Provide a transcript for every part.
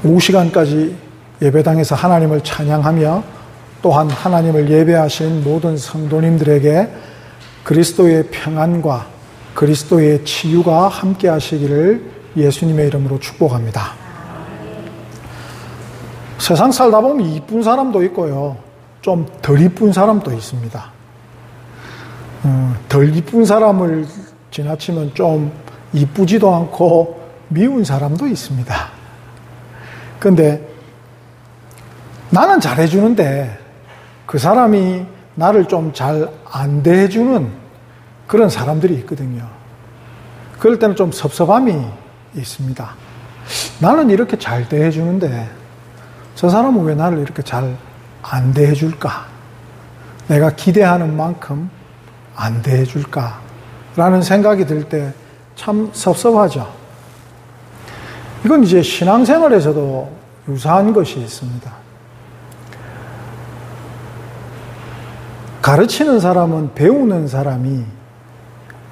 오후 시간까지 예배당에서 하나님을 찬양하며 또한 하나님을 예배하신 모든 성도님들에게 그리스도의 평안과 그리스도의 치유가 함께 하시기를 예수님의 이름으로 축복합니다. 세상 살다 보면 이쁜 사람도 있고요, 좀 덜 이쁜 사람도 있습니다. 덜 이쁜 사람을 지나치면 좀 이쁘지도 않고 미운 사람도 있습니다. 그런데 나는 잘해주는데 그 사람이 나를 좀 잘 안 대해주는 그런 사람들이 있거든요. 그럴 때는 좀 섭섭함이 있습니다. 나는 이렇게 잘 대해주는데 저 사람은 왜 나를 이렇게 잘 안 대해줄까? 내가 기대하는 만큼 안 대해줄까? 라는 생각이 들 때 참 섭섭하죠. 이건 이제 신앙생활에서도 유사한 것이 있습니다. 가르치는 사람은 배우는 사람이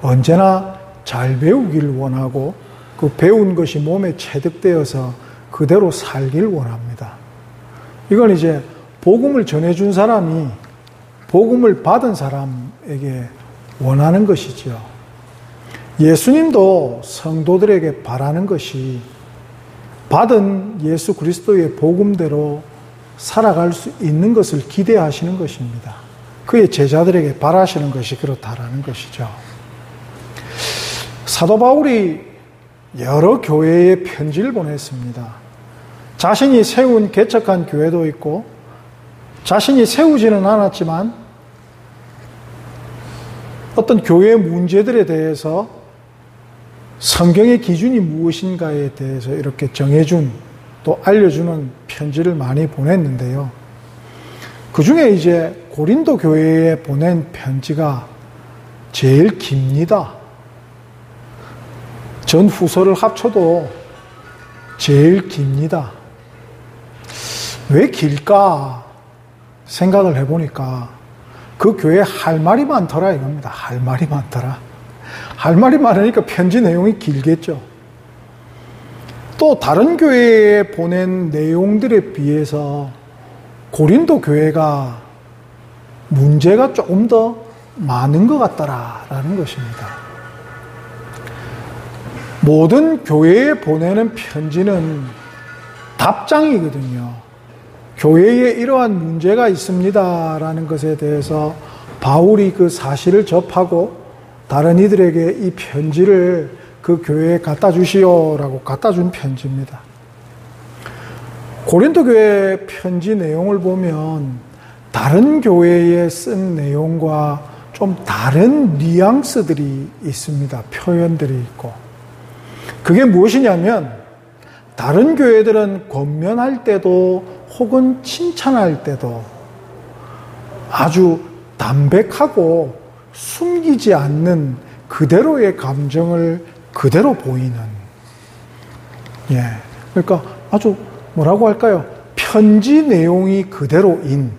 언제나 잘 배우길 원하고 그 배운 것이 몸에 체득되어서 그대로 살길 원합니다. 이건 이제 복음을 전해준 사람이 복음을 받은 사람에게 원하는 것이죠. 예수님도 성도들에게 바라는 것이 받은 예수 그리스도의 복음대로 살아갈 수 있는 것을 기대하시는 것입니다. 그의 제자들에게 바라시는 것이 그렇다라는 것이죠. 사도 바울이 여러 교회에 편지를 보냈습니다. 자신이 세운 개척한 교회도 있고 자신이 세우지는 않았지만 어떤 교회의 문제들에 대해서 성경의 기준이 무엇인가에 대해서 이렇게 정해준 또 알려주는 편지를 많이 보냈는데요. 그 중에 이제 고린도 교회에 보낸 편지가 제일 깁니다. 전 후서를 합쳐도 제일 깁니다. 왜 길까 생각을 해보니까 그 교회에 할 말이 많더라 이겁니다. 할 말이 많더라. 할 말이 많으니까 편지 내용이 길겠죠. 또 다른 교회에 보낸 내용들에 비해서 고린도 교회가 문제가 조금 더 많은 것 같더라라는 것입니다. 모든 교회에 보내는 편지는 답장이거든요. 교회에 이러한 문제가 있습니다라는 것에 대해서 바울이 그 사실을 접하고 다른 이들에게 이 편지를 그 교회에 갖다 주시오라고 갖다 준 편지입니다. 고린도 교회 편지 내용을 보면 다른 교회에 쓴 내용과 좀 다른 뉘앙스들이 있습니다. 표현들이 있고. 그게 무엇이냐면 다른 교회들은 권면할 때도 혹은 칭찬할 때도 아주 담백하고 숨기지 않는 그대로의 감정을 그대로 보이는, 그러니까 아주 뭐라고 할까요? 편지 내용이 그대로인,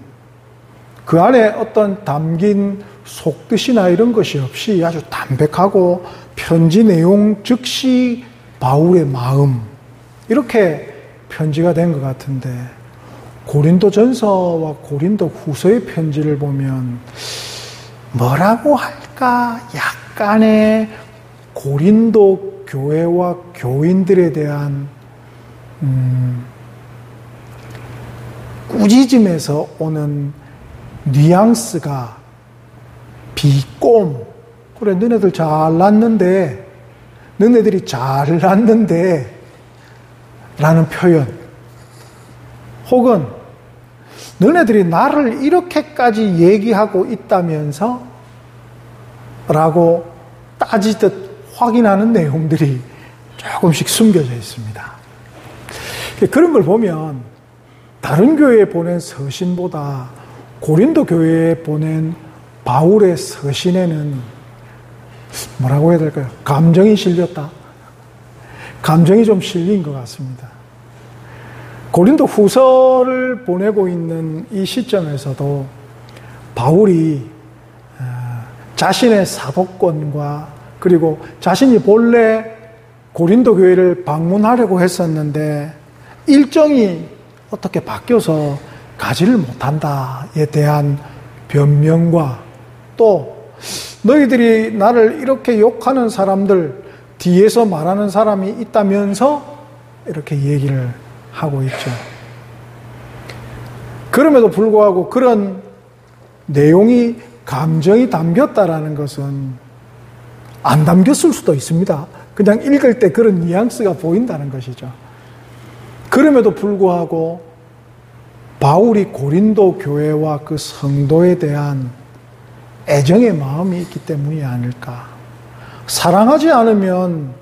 그 안에 어떤 담긴 속뜻이나 이런 것이 없이 아주 담백하고 편지 내용 즉시 바울의 마음, 이렇게 편지가 된 것 같은데 고린도전서와 고린도후서의 편지를 보면 뭐라고 할까? 약간의 고린도 교회와 교인들에 대한 꾸짖음에서 오는 뉘앙스가 비꼼, 그래 너네들 잘났는데, 너네들이 잘났는데 라는 표현, 혹은 너네들이 나를 이렇게까지 얘기하고 있다면서 라고 따지듯 확인하는 내용들이 조금씩 숨겨져 있습니다. 그런 걸 보면 다른 교회에 보낸 서신보다 고린도 교회에 보낸 바울의 서신에는 뭐라고 해야 될까요? 감정이 실렸다. 감정이 좀 실린 것 같습니다. 고린도 후서를 보내고 있는 이 시점에서도 바울이 자신의 사도권과 그리고 자신이 본래 고린도 교회를 방문하려고 했었는데 일정이 어떻게 바뀌어서 가지를 못한다에 대한 변명과 또 너희들이 나를 이렇게 욕하는 사람들 뒤에서 말하는 사람이 있다면서 이렇게 얘기를 하고 있죠. 그럼에도 불구하고 그런 내용이 감정이 담겼다라는 것은 안 담겼을 수도 있습니다. 그냥 읽을 때 그런 뉘앙스가 보인다는 것이죠. 그럼에도 불구하고 바울이 고린도 교회와 그 성도에 대한 애정의 마음이 있기 때문이 아닐까. 사랑하지 않으면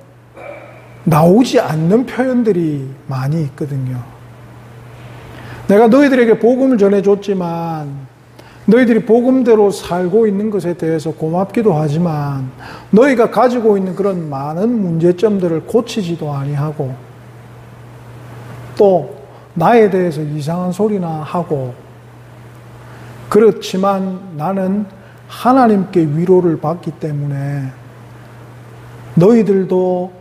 나오지 않는 표현들이 많이 있거든요. 내가 너희들에게 복음을 전해줬지만 너희들이 복음대로 살고 있는 것에 대해서 고맙기도 하지만 너희가 가지고 있는 그런 많은 문제점들을 고치지도 아니하고 또 나에 대해서 이상한 소리나 하고 그렇지만 나는 하나님께 위로를 받기 때문에 너희들도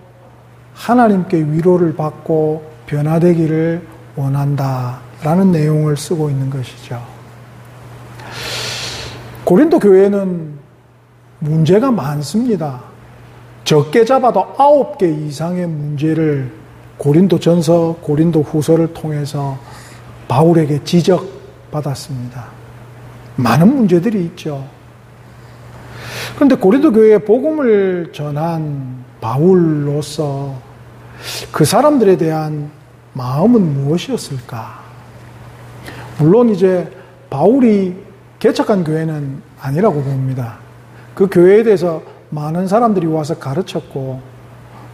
하나님께 위로를 받고 변화되기를 원한다라는 내용을 쓰고 있는 것이죠. 고린도 교회는 문제가 많습니다. 적게 잡아도 9개 이상의 문제를 고린도전서, 고린도후서를 통해서 바울에게 지적받았습니다. 많은 문제들이 있죠. 그런데 고린도 교회에 복음을 전한 바울로서 그 사람들에 대한 마음은 무엇이었을까? 물론 이제 바울이 개척한 교회는 아니라고 봅니다. 그 교회에 대해서 많은 사람들이 와서 가르쳤고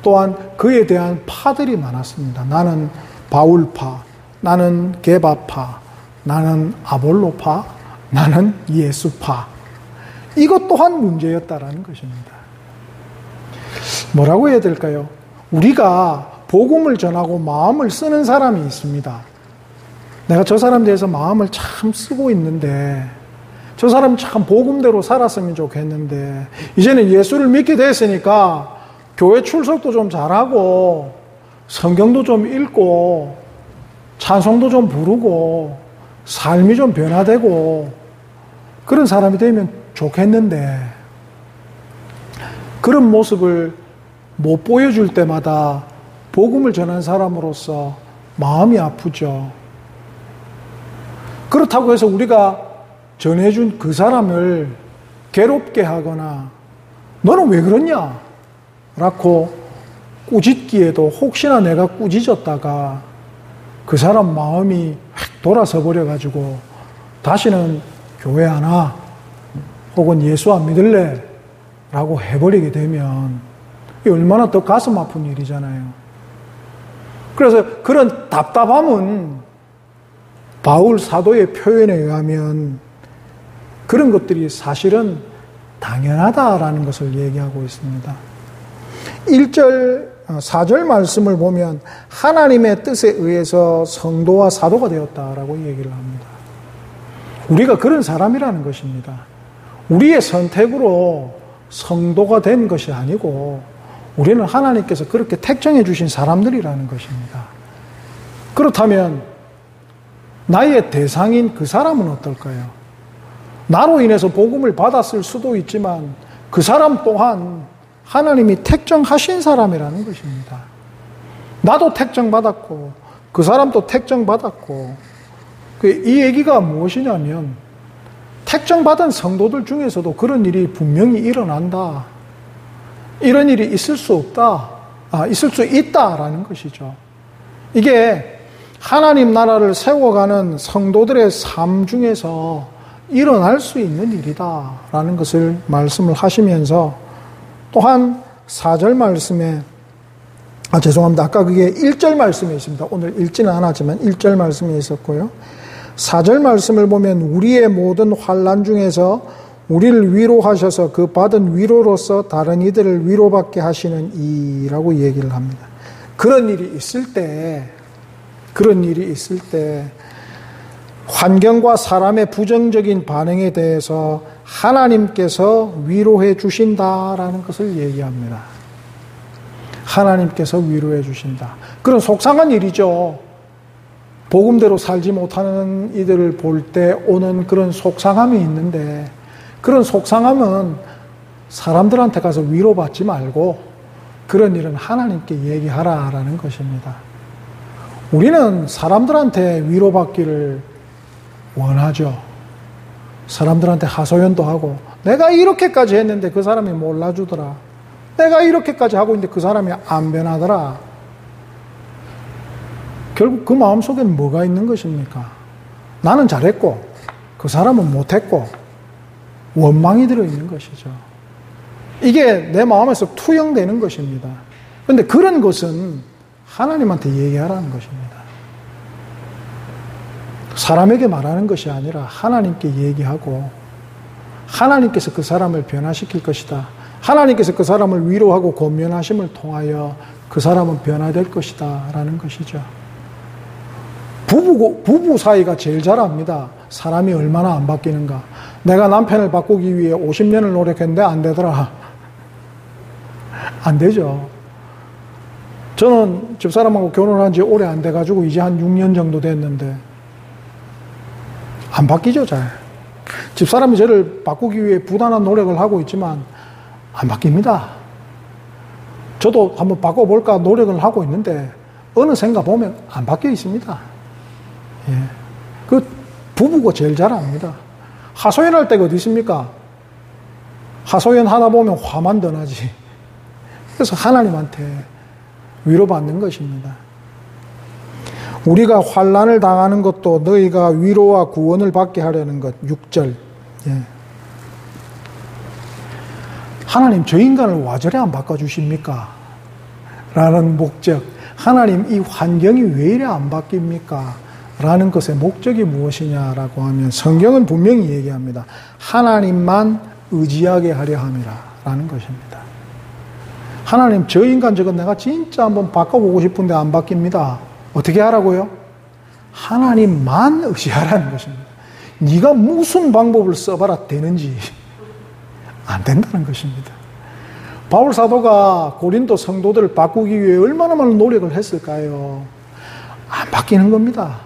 또한 그에 대한 파들이 많았습니다. 나는 바울파, 나는 게바파, 나는 아볼로파, 나는 예수파. 이것 또한 문제였다라는 것입니다. 뭐라고 해야 될까요? 우리가 복음을 전하고 마음을 쓰는 사람이 있습니다. 내가 저 사람에 대해서 마음을 참 쓰고 있는데 저 사람 참 복음대로 살았으면 좋겠는데 이제는 예수를 믿게 됐으니까 교회 출석도 좀 잘하고 성경도 좀 읽고 찬송도 좀 부르고 삶이 좀 변화되고 그런 사람이 되면 좋겠는데 그런 모습을 못 보여줄 때마다 복음을 전한 사람으로서 마음이 아프죠. 그렇다고 해서 우리가 전해준 그 사람을 괴롭게 하거나 너는 왜 그러냐? 라고 꾸짖기에도 혹시나 내가 꾸짖었다가 그 사람 마음이 확 돌아서 버려가지고 다시는 교회 안 와? 혹은 예수 안 믿을래? 라고 해버리게 되면 이게 얼마나 더 가슴 아픈 일이잖아요. 그래서 그런 답답함은 바울 사도의 표현에 의하면 그런 것들이 사실은 당연하다라는 것을 얘기하고 있습니다. 4절 말씀을 보면 하나님의 뜻에 의해서 성도와 사도가 되었다라고 얘기를 합니다. 우리가 그런 사람이라는 것입니다. 우리의 선택으로 성도가 된 것이 아니고 우리는 하나님께서 그렇게 택정해 주신 사람들이라는 것입니다. 그렇다면 나의 대상인 그 사람은 어떨까요? 나로 인해서 복음을 받았을 수도 있지만 그 사람 또한 하나님이 택정하신 사람이라는 것입니다. 나도 택정받았고 그 사람도 택정받았고 이 얘기가 무엇이냐면 택정받은 성도들 중에서도 그런 일이 분명히 일어난다. 이런 일이 있을 수 없다. 있을 수 있다라는 것이죠. 이게 하나님 나라를 세워가는 성도들의 삶 중에서 일어날 수 있는 일이다라는 것을 말씀을 하시면서 또한 4절 말씀에 죄송합니다. 아까 그게 1절 말씀에 있습니다. 오늘 읽지는 않았지만 1절 말씀에 있었고요. 4절 말씀을 보면 우리의 모든 환난 중에서 우리를 위로하셔서 그 받은 위로로서 다른 이들을 위로받게 하시는 이라고 얘기를 합니다. 그런 일이 있을 때 환경과 사람의 부정적인 반응에 대해서 하나님께서 위로해 주신다라는 것을 얘기합니다. 하나님께서 위로해 주신다. 그런 속상한 일이죠. 복음대로 살지 못하는 이들을 볼 때 오는 그런 속상함이 있는데, 그런 속상함은 사람들한테 가서 위로받지 말고 그런 일은 하나님께 얘기하라라는 것입니다. 우리는 사람들한테 위로받기를 원하죠. 사람들한테 하소연도 하고, 내가 이렇게까지 했는데 그 사람이 몰라주더라. 내가 이렇게까지 하고 있는데 그 사람이 안 변하더라. 결국 그 마음속에는 뭐가 있는 것입니까? 나는 잘했고 그 사람은 못했고 원망이 들어있는 것이죠. 이게 내 마음에서 투영되는 것입니다. 그런데 그런 것은 하나님한테 얘기하라는 것입니다. 사람에게 말하는 것이 아니라 하나님께 얘기하고, 하나님께서 그 사람을 변화시킬 것이다. 하나님께서 그 사람을 위로하고 권면하심을 통하여 그 사람은 변화될 것이다 라는 것이죠. 부부 사이가 제일 잘 압니다. 사람이 얼마나 안 바뀌는가. 내가 남편을 바꾸기 위해 50년을 노력했는데 안 되더라. 안 되죠. 저는 집사람하고 결혼한 지 오래 안 돼가지고 이제 한 6년 정도 됐는데 안 바뀌죠, 잘. 집사람이 저를 바꾸기 위해 부단한 노력을 하고 있지만 안 바뀝니다. 저도 한번 바꿔볼까 노력을 하고 있는데 어느샌가 보면 안 바뀌어 있습니다. 예. 그 부부가 제일 잘 압니다. 하소연할 때가 어디 있습니까? 하소연 하다 보면 화만 더 나지. 그래서 하나님한테 위로받는 것입니다. 우리가 환난을 당하는 것도 너희가 위로와 구원을 받게 하려는 것. 6절. 예. 하나님 저 인간을 와 저래 안 바꿔주십니까? 라는 목적. 하나님 이 환경이 왜 이래 안 바뀝니까? 라는 것의 목적이 무엇이냐라고 하면 성경은 분명히 얘기합니다. 하나님만 의지하게 하려 함이라 라는 것입니다. 하나님 저 인간 저건 내가 진짜 한번 바꿔보고 싶은데 안 바뀝니다. 어떻게 하라고요? 하나님만 의지하라는 것입니다. 네가 무슨 방법을 써봐라 되는지 안 된다는 것입니다. 바울 사도가 고린도 성도들을 바꾸기 위해 얼마나 많은 노력을 했을까요? 안 바뀌는 겁니다.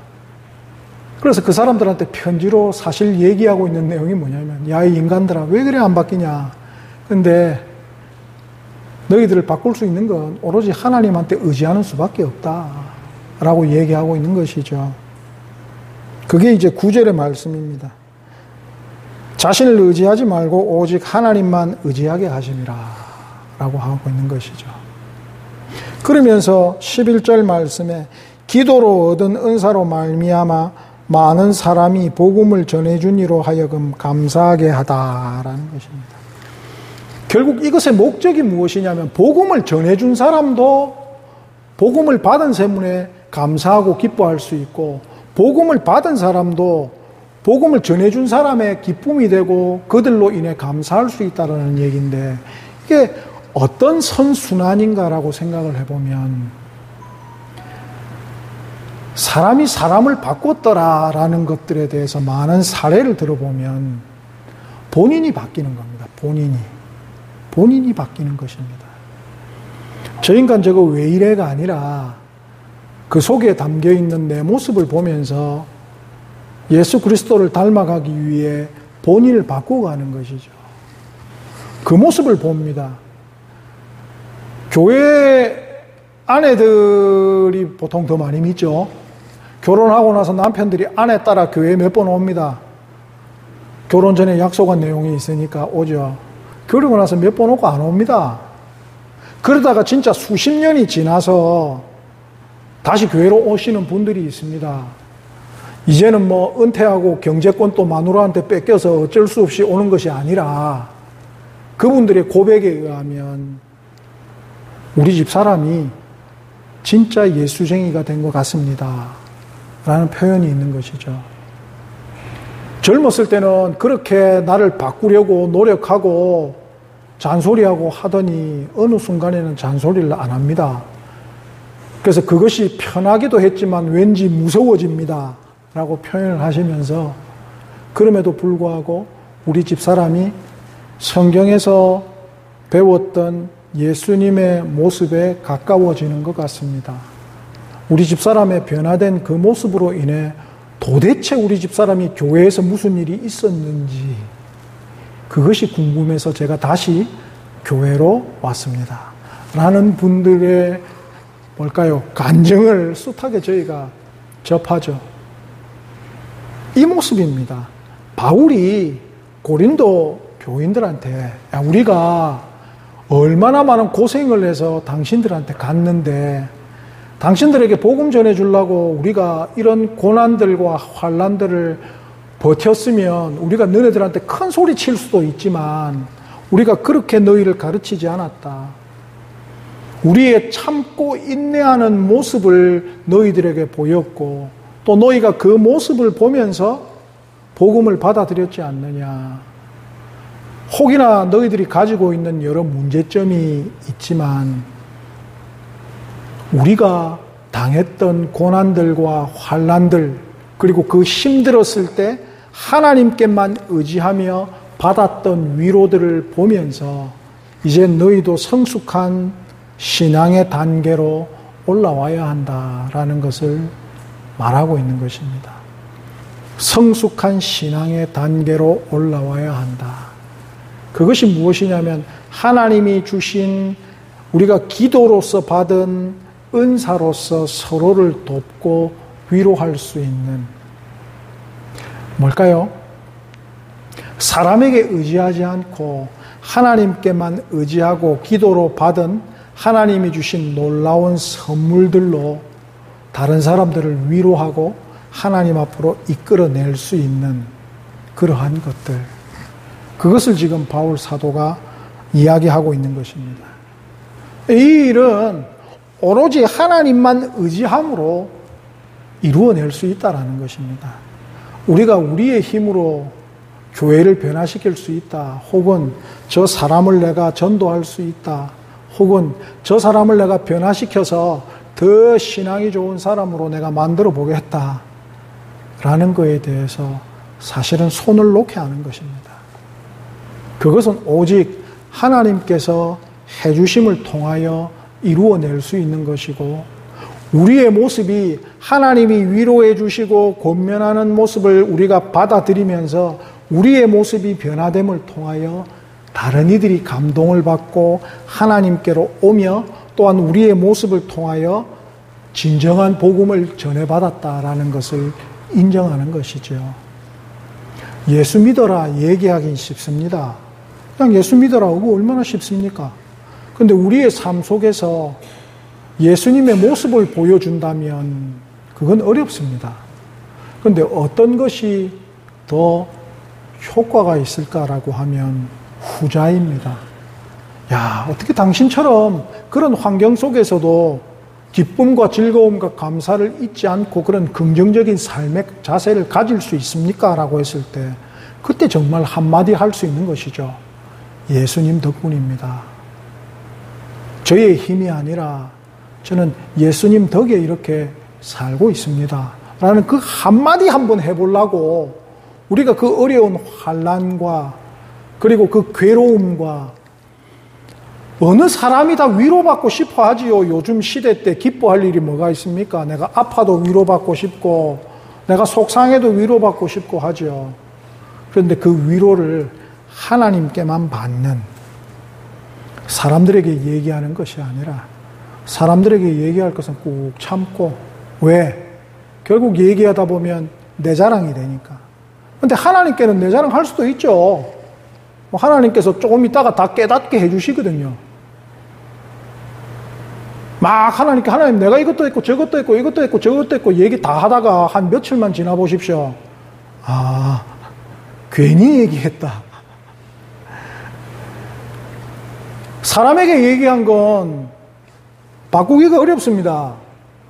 그래서 그 사람들한테 편지로 사실 얘기하고 있는 내용이 뭐냐면, 야, 이 인간들아, 왜 그래 안 바뀌냐? 근데 너희들을 바꿀 수 있는 건 오로지 하나님한테 의지하는 수밖에 없다 라고 얘기하고 있는 것이죠. 그게 이제 9절의 말씀입니다. 자신을 의지하지 말고 오직 하나님만 의지하게 하심이라 라고 하고 있는 것이죠. 그러면서 11절 말씀에 기도로 얻은 은사로 말미암아 많은 사람이 복음을 전해준 이로 하여금 감사하게 하다라는 것입니다. 결국 이것의 목적이 무엇이냐면 복음을 전해준 사람도 복음을 받은 셈에 감사하고 기뻐할 수 있고, 복음을 받은 사람도 복음을 전해준 사람의 기쁨이 되고 그들로 인해 감사할 수 있다는 얘기인데, 이게 어떤 선순환인가라고 생각을 해보면 사람이 사람을 바꿨더라라는 것들에 대해서 많은 사례를 들어보면 본인이 바뀌는 겁니다. 본인이 바뀌는 것입니다. 저 인간 저거 왜 이래가 아니라 그 속에 담겨있는 내 모습을 보면서 예수 그리스도를 닮아가기 위해 본인을 바꾸어가는 것이죠. 그 모습을 봅니다. 교회 아내들이 보통 더 많이 믿죠. 결혼하고 나서 남편들이 아내 따라 교회에 몇 번 옵니다. 결혼 전에 약속한 내용이 있으니까 오죠. 그러고 나서 몇 번 오고 안 옵니다. 그러다가 진짜 수십 년이 지나서 다시 교회로 오시는 분들이 있습니다. 이제는 뭐 은퇴하고 경제권도 마누라한테 뺏겨서 어쩔 수 없이 오는 것이 아니라 그분들의 고백에 의하면 우리 집 사람이 진짜 예수쟁이가 된 것 같습니다 라는 표현이 있는 것이죠. 젊었을 때는 그렇게 나를 바꾸려고 노력하고 잔소리하고 하더니 어느 순간에는 잔소리를 안 합니다. 그래서 그것이 편하기도 했지만 왠지 무서워집니다 라고 표현을 하시면서, 그럼에도 불구하고 우리 집 사람이 성경에서 배웠던 예수님의 모습에 가까워지는 것 같습니다. 우리 집사람의 변화된 그 모습으로 인해 도대체 우리 집사람이 교회에서 무슨 일이 있었는지 그것이 궁금해서 제가 다시 교회로 왔습니다. 라는 분들의 간증을 숱하게 저희가 접하죠. 이 모습입니다. 바울이 고린도 교인들한테 우리가 얼마나 많은 고생을 해서 당신들한테 갔는데 당신들에게 복음 전해주려고 우리가 이런 고난들과 환난들을 버텼으면 우리가 너네들한테 큰 소리 칠 수도 있지만 우리가 그렇게 너희를 가르치지 않았다. 우리의 참고 인내하는 모습을 너희들에게 보였고 또 너희가 그 모습을 보면서 복음을 받아들였지 않느냐. 혹이나 너희들이 가지고 있는 여러 문제점이 있지만 우리가 당했던 고난들과 환난들 그리고 그 힘들었을 때 하나님께만 의지하며 받았던 위로들을 보면서 이제 너희도 성숙한 신앙의 단계로 올라와야 한다라는 것을 말하고 있는 것입니다. 성숙한 신앙의 단계로 올라와야 한다. 그것이 무엇이냐면 하나님이 주신 우리가 기도로서 받은 은사로서 서로를 돕고 위로할 수 있는 뭘까요? 사람에게 의지하지 않고 하나님께만 의지하고 기도로 받은 하나님이 주신 놀라운 선물들로 다른 사람들을 위로하고 하나님 앞으로 이끌어낼 수 있는 그러한 것들. 그것을 지금 바울 사도가 이야기하고 있는 것입니다. 이 일은 오로지 하나님만 의지함으로 이루어낼 수 있다는 것입니다. 우리가 우리의 힘으로 교회를 변화시킬 수 있다. 혹은 저 사람을 내가 전도할 수 있다. 혹은 저 사람을 내가 변화시켜서 더 신앙이 좋은 사람으로 내가 만들어 보겠다. 라는 거에 대해서 사실은 손을 놓게 하는 것입니다. 그것은 오직 하나님께서 해주심을 통하여 이루어낼 수 있는 것이고 우리의 모습이 하나님이 위로해 주시고 권면하는 모습을 우리가 받아들이면서 우리의 모습이 변화됨을 통하여 다른 이들이 감동을 받고 하나님께로 오며 또한 우리의 모습을 통하여 진정한 복음을 전해받았다라는 것을 인정하는 것이죠. 예수 믿어라 얘기하긴 쉽습니다. 그냥 예수 믿어라 하고 얼마나 쉽습니까? 그런데 우리의 삶 속에서 예수님의 모습을 보여준다면 그건 어렵습니다. 그런데 어떤 것이 더 효과가 있을까라고 하면 후자입니다. 야, 어떻게 당신처럼 그런 환경 속에서도 기쁨과 즐거움과 감사를 잊지 않고 그런 긍정적인 삶의 자세를 가질 수 있습니까? 라고 했을 때 그때 정말 한마디 할 수 있는 것이죠. 예수님 덕분입니다. 저의 힘이 아니라 저는 예수님 덕에 이렇게 살고 있습니다. 라는 그 한마디 한번 해보려고 우리가 그 어려운 환난과 그리고 그 괴로움과 어느 사람이 다 위로받고 싶어 하지요. 요즘 시대 때 기뻐할 일이 뭐가 있습니까? 내가 아파도 위로받고 싶고 내가 속상해도 위로받고 싶고 하죠. 그런데 그 위로를 하나님께만 받는 사람들에게 얘기하는 것이 아니라 사람들에게 얘기할 것은 꾹 참고 왜? 결국 얘기하다 보면 내 자랑이 되니까. 그런데 하나님께는 내 자랑 할 수도 있죠. 하나님께서 조금 있다가 다 깨닫게 해주시거든요. 막 하나님 내가 이것도 했고 저것도 했고 이것도 했고 저것도 했고 얘기 다 하다가 한 며칠만 지나 보십시오. 아, 괜히 얘기했다. 사람에게 얘기한 건 바꾸기가 어렵습니다.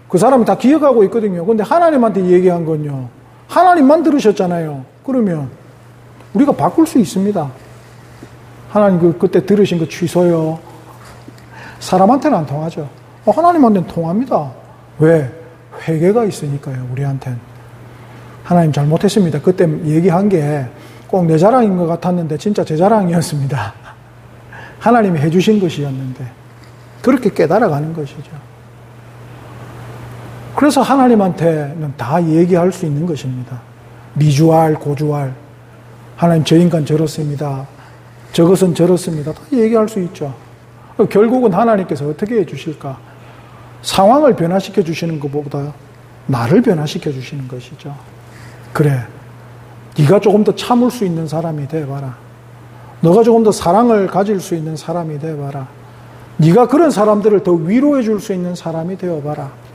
그 사람이 다 기억하고 있거든요. 그런데 하나님한테 얘기한 건요. 하나님만 들으셨잖아요. 그러면 우리가 바꿀 수 있습니다. 하나님 그때 들으신 거 취소요. 사람한테는 안 통하죠. 하나님한테는 통합니다. 왜? 회개가 있으니까요. 우리한테는. 하나님 잘못했습니다. 그때 얘기한 게 꼭 내 자랑인 것 같았는데 진짜 제 자랑이었습니다. 하나님이 해주신 것이었는데 그렇게 깨달아가는 것이죠. 그래서 하나님한테는 다 얘기할 수 있는 것입니다. 미주알, 고주알. 하나님 저 인간 저렇습니다. 저것은 저렇습니다. 다 얘기할 수 있죠. 결국은 하나님께서 어떻게 해주실까? 상황을 변화시켜 주시는 것보다 나를 변화시켜 주시는 것이죠. 그래, 네가 조금 더 참을 수 있는 사람이 돼봐라. 너가 조금 더 사랑을 가질 수 있는 사람이 돼봐라. 네가 그런 사람들을 더 위로해 줄 수 있는 사람이 되어봐라.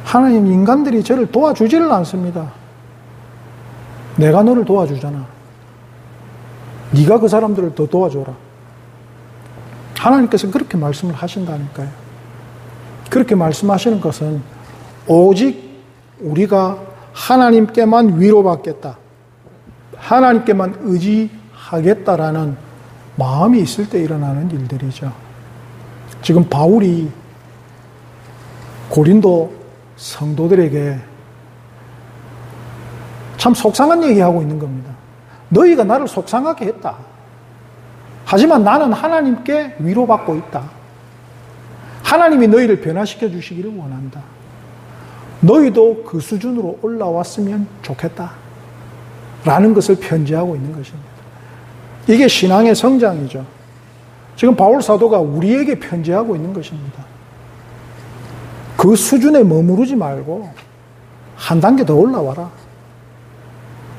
하나님, 인간들이 저를 도와주지를 않습니다. 내가 너를 도와주잖아. 네가 그 사람들을 더 도와줘라. 하나님께서 그렇게 말씀을 하신다니까요. 그렇게 말씀하시는 것은 오직 우리가 하나님께만 위로받겠다, 하나님께만 의지하겠다라는 마음이 있을 때 일어나는 일들이죠. 지금 바울이 고린도 성도들에게 참 속상한 얘기하고 있는 겁니다. 너희가 나를 속상하게 했다. 하지만 나는 하나님께 위로받고 있다. 하나님이 너희를 변화시켜 주시기를 원한다. 너희도 그 수준으로 올라왔으면 좋겠다. 라는 것을 편지하고 있는 것입니다. 이게 신앙의 성장이죠. 지금 바울 사도가 우리에게 편지하고 있는 것입니다. 그 수준에 머무르지 말고 한 단계 더 올라와라.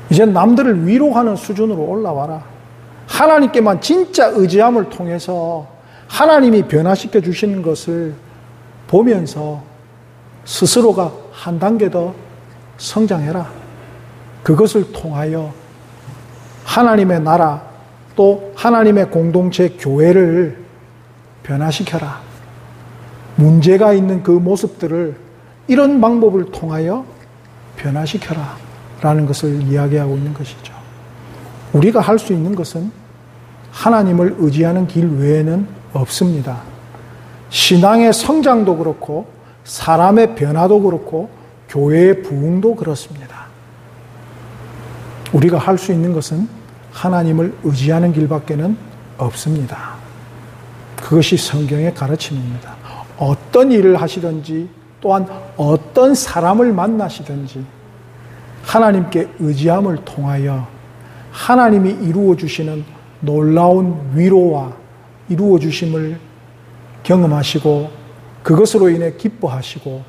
이제 남들을 위로하는 수준으로 올라와라. 하나님께만 진짜 의지함을 통해서 하나님이 변화시켜 주시는 것을 보면서 스스로가 한 단계 더 성장해라. 그것을 통하여 하나님의 나라 또 하나님의 공동체 교회를 변화시켜라. 문제가 있는 그 모습들을 이런 방법을 통하여 변화시켜라 라는 것을 이야기하고 있는 것이죠. 우리가 할 수 있는 것은 하나님을 의지하는 길 외에는 없습니다. 신앙의 성장도 그렇고 사람의 변화도 그렇고 교회의 부흥도 그렇습니다. 우리가 할 수 있는 것은 하나님을 의지하는 길밖에는 없습니다. 그것이 성경의 가르침입니다. 어떤 일을 하시든지 또한 어떤 사람을 만나시든지 하나님께 의지함을 통하여 하나님이 이루어 주시는 놀라운 위로와 이루어 주심을 경험하시고 그것으로 인해 기뻐하시고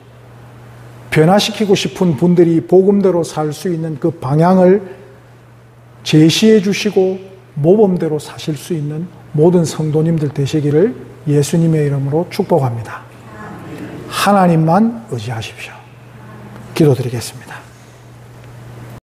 변화시키고 싶은 분들이 복음대로 살 수 있는 그 방향을 제시해 주시고 모범대로 사실 수 있는 모든 성도님들 되시기를 예수님의 이름으로 축복합니다. 하나님만 의지하십시오. 기도드리겠습니다.